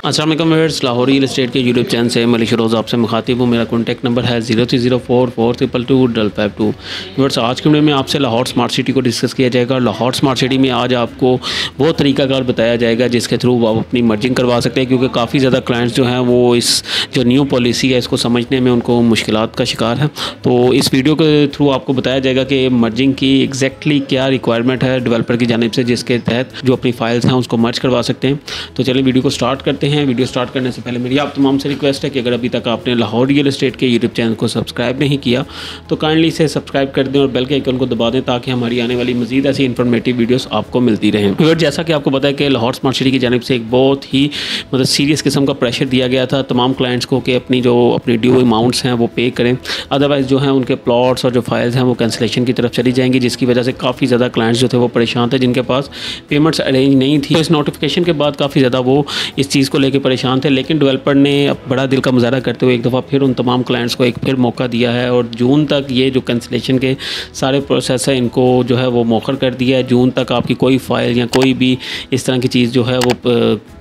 अस्सलाम वालेकुम viewers, Lahore real estate के यूट्यूब चैनल से मलिक रोज़ आपसे मुखातिब हूँ। मेरा कॉन्टैक्ट नंबर है 0304422252। व्यूअर्स, आज के वीडियो में आपसे लाहौर स्मार्ट सिटी को डिस्कस किया जाएगा। लाहौर स्मार्ट सिटी में आज आपको वो तरीकाकार बताया जाएगा जिसके थ्रू आप अपनी मर्जिंग करवा सकते हैं, क्योंकि काफ़ी ज़्यादा क्लाइंट्स जो हैं वो इस जो न्यू पॉलिसी है इसको समझने में उनको मुश्किलात का शिकार है। तो इस वीडियो के थ्रू आपको बताया जाएगा कि मर्जिंग की एग्जैक्टली क्या रिक्वायरमेंट है डेवलपर की जानिब से, जिसके तहत जो अपनी फाइल्स हैं उसको मर्ज करवा सकते हैं। तो चलिए वीडियो को स्टार्ट करते हैं। वीडियो स्टार्ट करने से पहले मेरी आप तमाम से रिक्वेस्ट है कि अगर अभी तक आपने लाहौर रियल एस्टेट के यूट्यूब चैनल को सब्सक्राइब नहीं किया तो काइंडली इसे सब्सक्राइब कर दें और बेल के आइकन को दबा दें, ताकि हमारी आने वाली मजीद ऐसी इन्फॉर्मेटिव वीडियोस आपको मिलती रहें। और जैसा कि आपको पता है कि लाहौर स्मार्ट सिटी की जानिब से एक बहुत ही सीरियस किस्म का प्रेशर दिया गया था तमाम क्लाइंट्स को कि अपनी ड्यू अमाउंट्स हैं वो पे करें, अदरवाइज़ जो है उनके प्लॉट्स और जो फाइल्स हैं वो कैंसिलेशन की तरफ चली जाएंगी, जिसकी वजह से काफ़ी ज़्यादा क्लाइंट्स जो थे वो परेशान थे, जिनके पास पेमेंट्स अरेंज नहीं थी। तो इस नोटिफिकेशन के बाद काफ़ी ज़्यादा वो इस चीज़ को लेकर परेशान थे, लेकिन डेवलपर ने बड़ा दिल का मुजाहरा करते हुए एक दफ़ा फिर उन तमाम क्लाइंट्स को एक फिर मौका दिया है और जून तक ये जो कैंसिलेशन के सारे प्रोसेस है इनको जो है वो मौखर कर दिया है। जून तक आपकी कोई फाइल या कोई भी इस तरह की चीज़ जो है वो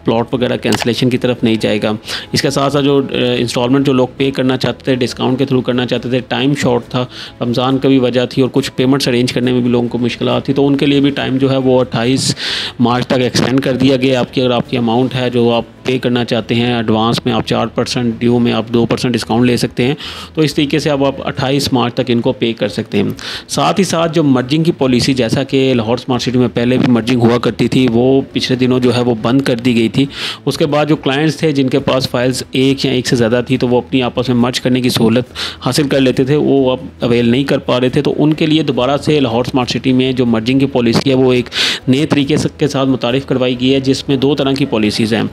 प्लॉट वगैरह कैंसिलेशन की तरफ नहीं जाएगा। इसके साथ साथ जो इंस्टॉलमेंट जो लोग पे करना चाहते थे, डिस्काउंट के थ्रू करना चाहते थे, टाइम शॉर्ट था, रमज़ान का भी वजह थी और कुछ पेमेंट्स अरेंज करने में भी लोगों को मुश्किलात थी, तो उनके लिए भी टाइम जो है वो 28 मार्च तक एक्सटेंड कर दिया गया। आपकी अगर आपकी अमाउंट है जो आप पे करना चाहते हैं एडवांस में, आप 4% ड्यू में आप 2% डिस्काउंट ले सकते हैं। तो इस तरीके से अब आप 28 मार्च तक इनको पे कर सकते हैं। साथ ही साथ जो मर्जिंग की पॉलिसी, जैसा कि लाहौर स्मार्ट सिटी में पहले भी मर्जिंग हुआ करती थी, वो पिछले दिनों जो है वो बंद कर दी गई थी। उसके बाद जो क्लाइंट्स थे जिनके पास फाइल्स एक या एक से ज़्यादा थी, तो वो अपनी आपस में मर्ज करने की सहूलत हासिल कर लेते थे, वो अब अवेल नहीं कर पा रहे थे। तो उनके लिए दोबारा से लाहौर स्मार्ट सिटी में जो मर्जिंग की पॉलिसी है वो एक नए तरीके के साथ मुतारिफ़ करवाई गई है, जिसमें दो तरह की पॉलिसीज़ हैं।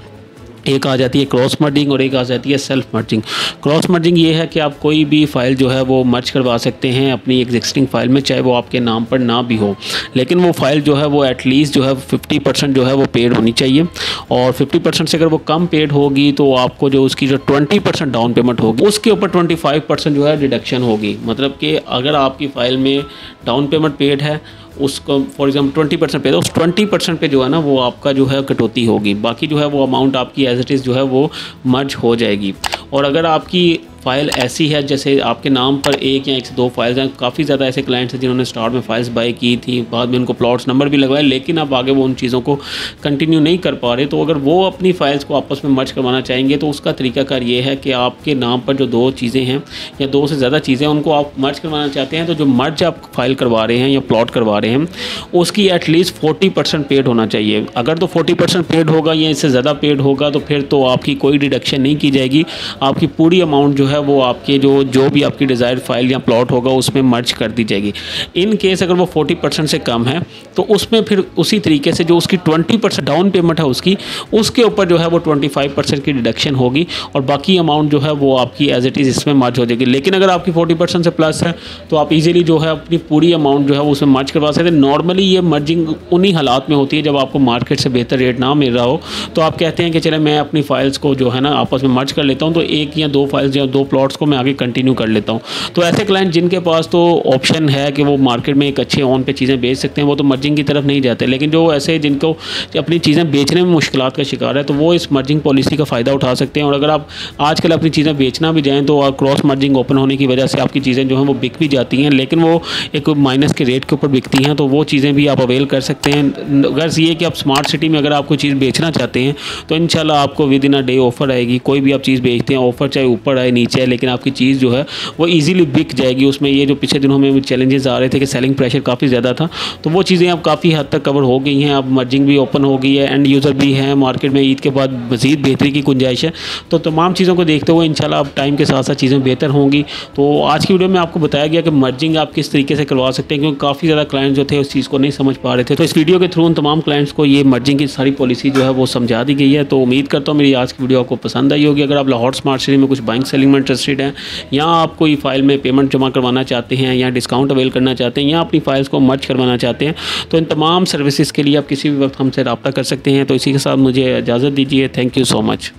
एक आ जाती है क्रॉस मर्जिंग और एक आ जाती है सेल्फ मर्जिंग। क्रॉस मर्जिंग ये है कि आप कोई भी फ़ाइल जो है वो मर्ज करवा सकते हैं अपनी एग्जिस्टिंग फ़ाइल में, चाहे वो आपके नाम पर ना भी हो, लेकिन वो फ़ाइल जो है वो एटलीस्ट जो है 50% जो है वो पेड होनी चाहिए। और 50% से अगर वो कम पेड होगी तो आपको जो उसकी जो 20% डाउन पेमेंट होगी उसके ऊपर 25% जो है डिडक्शन होगी। मतलब कि अगर आपकी फ़ाइल में डाउन पेमेंट पेड है, उसको फॉर एग्जाम्पल 20% पे, तो उस 20% पे जो है ना वो आपका जो है कटौती होगी, बाकी जो है वो अमाउंट आपकी एज इट इज़ जो है वो मर्ज हो जाएगी। और अगर आपकी फ़ाइल ऐसी है जैसे आपके नाम पर एक या एक से दो फाइल्स हैं, काफ़ी ज़्यादा ऐसे क्लाइंट्स हैं जिन्होंने स्टार्ट में फ़ाइल्स बाय की थी, बाद में उनको प्लॉट्स नंबर भी लगवाए, लेकिन अब आगे वो उन चीज़ों को कंटिन्यू नहीं कर पा रहे। तो अगर वो अपनी फ़ाइल्स को आपस में मर्ज करवाना चाहेंगे तो उसका तरीकाकार ये है कि आपके नाम पर जो दो चीज़ें हैं या दो से ज़्यादा चीज़ें उनको आप मर्ज करवाना चाहते हैं, तो जो मर्ज आप फाइल करवा रहे हैं या प्लॉट करवा रहे हैं उसकी एटलीस्ट 40% पेड होना चाहिए। अगर तो 40% पेड होगा या इससे ज़्यादा पेड होगा तो फिर तो आपकी कोई डिडक्शन नहीं की जाएगी, आपकी पूरी अमाउंट जो है वो आपके जो भी आपकी डिज़ायर्ड फाइल या प्लॉट होगा उसमें मर्ज कर दी जाएगी। इन केस अगर वो 40% से कम है तो उसमें फिर उसी तरीके से जो उसकी 20% डाउन पेमेंट है उसके ऊपर जो है वो 25% की डिडक्शन होगी और बाकी अमाउंट जो है वो आपकी एज इट इज़ इसमें मर्ज हो जाएगी। लेकिन अगर आपकी 40% से प्लस है तो आप इजीली जो है अपनी पूरी अमाउंट जो है वो उसमें मर्ज करवा सकते हैं। नॉर्मली ये मर्जिंग उन्हीं हालात में होती है जब आपको मार्केट से बेहतर रेट ना मिल रहा हो, तो आप कहते हैं कि चले मैं अपनी फाइल्स को जो है ना आपस में मर्ज कर लेता हूँ, तो एक या दो फाइल्स या दो प्लॉट्स को मैं आगे कंटिन्यू कर लेता हूँ। तो ऐसे क्लाइंट जिनके पास तो ऑप्शन है कि वो मार्केट में एक अच्छे ऑन पे चीज़ें बेच सकते हैं, वो तो मर्जिंग की तरफ नहीं जाते। लेकिन जो ऐसे जिनको अपनी चीज़ें बेचने में मुश्किलात का शिकार है, तो वो इस मर्जिंग पॉलिसी का फ़ायदा उठा सकते हैं। और अगर आप आजकल अपनी चीज़ें बेचना भी जाएँ तो क्रॉस मर्जिंग ओपन होने की वजह से आपकी चीज़ें जो हैं वो बिक भी जाती हैं, लेकिन वो एक माइनस के रेट के ऊपर बिकती हैं, तो वो चीज़ें भी आप अवेल कर सकते हैं। गर्ज ये कि आप स्मार्ट सिटी में अगर आप कोई चीज़ बेचना चाहते हैं तो इंशाल्लाह आपको with in a day offer आएगी। कोई भी आप चीज़ बेचते हैं, ऑफर चाहे ऊपर आए नीचे आए, लेकिन आपकी चीज़ जो है वो इजीली बिक जाएगी। उसमें ये जो पिछले दिनों में चैलेंजेस आ रहे थे कि सेलिंग प्रेशर काफ़ी ज़्यादा था, तो वो चीज़ें अब काफ़ी हद तक कवर हो गई हैं। अब मर्जिंग भी ओपन हो गई है, एंड यूज़र भी हैं मार्केट में, ईद के बाद मज़ीद बेहतरी की गुंजाइश है। तो तमाम चीज़ों को देखते हुए इंशाल्लाह अब टाइम के साथ साथ चीज़ें बेहतर होंगी। तो आज की वीडियो में आपको बताया गया कि मर्जिंग आप किस तरीके से करवा सकते हैं, क्योंकि काफ़ी ज़्यादा क्लाइंट्स जो थे उस चीज़ को नहीं समझ पा रहे थे। तो इस वीडियो के थ्रू उन तमाम क्लाइंट्स को ये मर्जिंग की सारी पॉलिसी जो है वो समझा दी गई है। तो उम्मीद करता हूँ मेरी आज की वीडियो आपको पसंद आई होगी। अगर आप लाहौर स्मार्ट सिटी में कुछ बाइंग सेलिंग में इंटरेस्टेड हैं, या आप कोई फ़ाइल में पेमेंट जमा करवाना चाहते हैं, या डिस्काउंट अवेल करना चाहते हैं, या अपनी फाइल्स को मर्ज करवाना चाहते हैं, तो इन तमाम सर्विसेज के लिए आप किसी भी वक्त हमसे रब्ता कर सकते हैं। तो इसी के साथ मुझे इजाज़त दीजिए। Thank you so much.